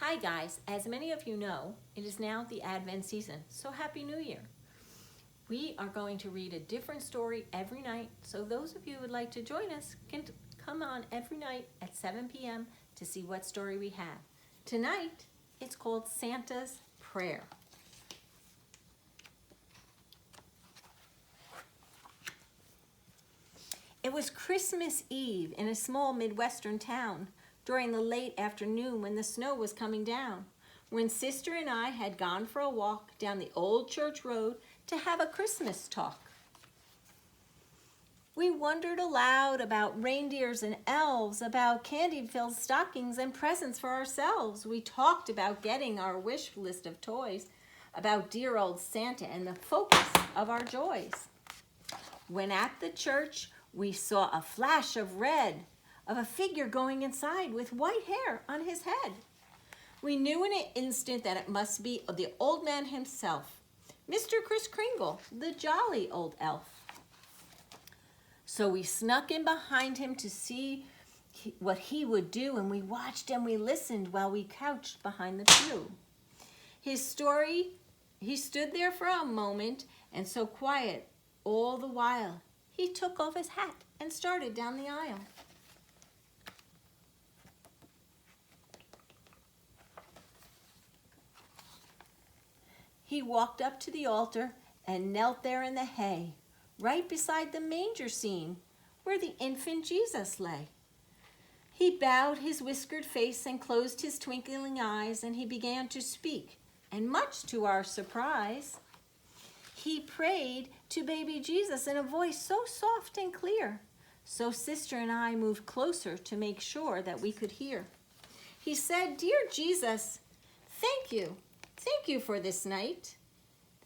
Hi guys, as many of you know, it is now the Advent season, so Happy New Year. We are going to read a different story every night, so those of you who would like to join us can come on every night at 7 p.m. to see what story we have. Tonight, it's called Santa's Prayer. It was Christmas Eve in a small Midwestern town during the late afternoon when the snow was coming down, when Sister and I had gone for a walk down the old church road to have a Christmas talk. We wondered aloud about reindeers and elves, about candy-filled stockings and presents for ourselves. We talked about getting our wish list of toys, about dear old Santa and the focus of our joys. When at the church, we saw a flash of red, of a figure going inside with white hair on his head. We knew in an instant that it must be the old man himself, Mr. Kris Kringle, the jolly old elf. So we snuck in behind him to see what he would do, and we watched and we listened while we couched behind the pew. He stood there for a moment, and so quiet all the while, he took off his hat and started down the aisle. He walked up to the altar and knelt there in the hay, right beside the manger scene where the infant Jesus lay. He bowed his whiskered face and closed his twinkling eyes, and he began to speak, and much to our surprise, he prayed to baby Jesus in a voice so soft and clear. So Sister and I moved closer to make sure that we could hear. He said, "Dear Jesus, thank you. Thank you for this night.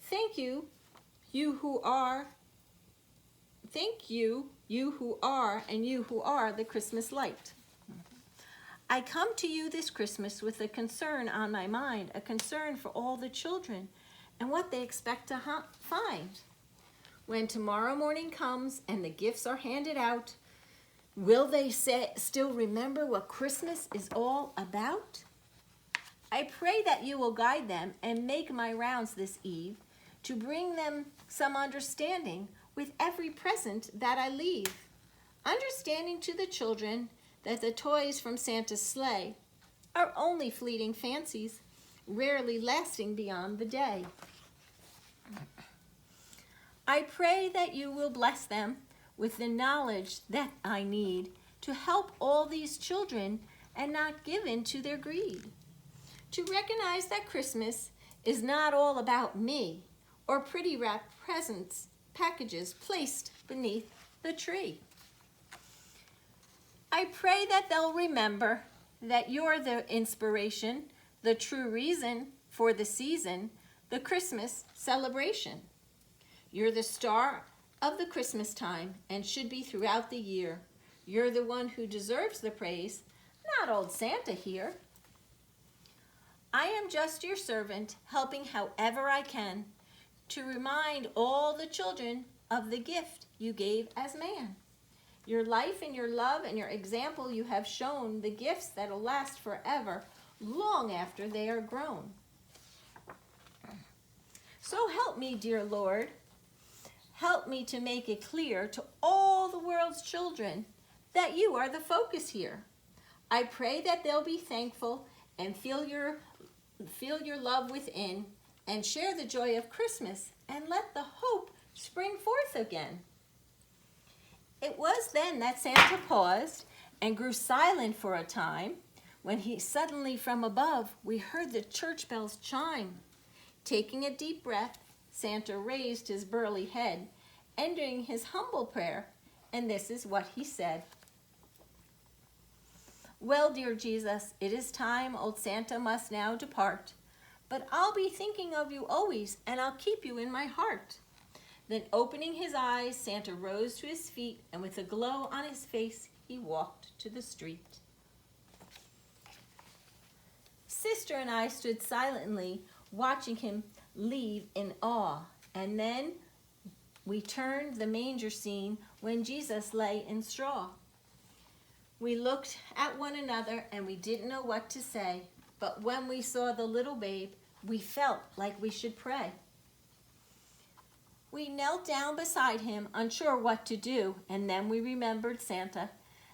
Thank you, you who are and you who are the Christmas light. I come to you this Christmas with a concern on my mind, a concern for all the children and what they expect to find. When tomorrow morning comes and the gifts are handed out, will they still remember what Christmas is all about? I pray that you will guide them and make my rounds this eve to bring them some understanding with every present that I leave. Understanding to the children that the toys from Santa's sleigh are only fleeting fancies, rarely lasting beyond the day. I pray that you will bless them with the knowledge that I need to help all these children and not give in to their greed. To recognize that Christmas is not all about me or pretty wrapped presents, packages placed beneath the tree. I pray that they'll remember that you're the inspiration, the true reason for the season, the Christmas celebration. You're the star of the Christmas time and should be throughout the year. You're the one who deserves the praise, not old Santa here. I am just your servant, helping however I can to remind all the children of the gift you gave as man. Your life and your love and your example you have shown the gifts that'll last forever, long after they are grown. So help me, dear Lord. Help me to make it clear to all the world's children that you are the focus here. I pray that they'll be thankful and feel your love within and share the joy of Christmas and let the hope spring forth again." It was then that Santa paused and grew silent for a time when suddenly from above we heard the church bells chime. Taking a deep breath, Santa raised his burly head, ending his humble prayer, and this is what he said. "Well, dear Jesus, it is time old Santa must now depart, but I'll be thinking of you always, and I'll keep you in my heart." Then opening his eyes, Santa rose to his feet, and with a glow on his face, he walked to the street. Sister and I stood silently, watching him leave in awe, and then we turned the manger scene when Jesus lay in straw. We looked at one another and we didn't know what to say, But when we saw the little babe, we felt like we should pray. We knelt down beside him, unsure what to do, and then we remembered Santa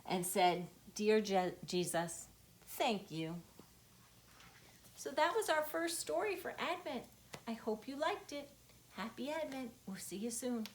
and said, "Dear Jesus, thank you." So that was our first story for Advent. I hope you liked it. Happy Advent. We'll see you soon.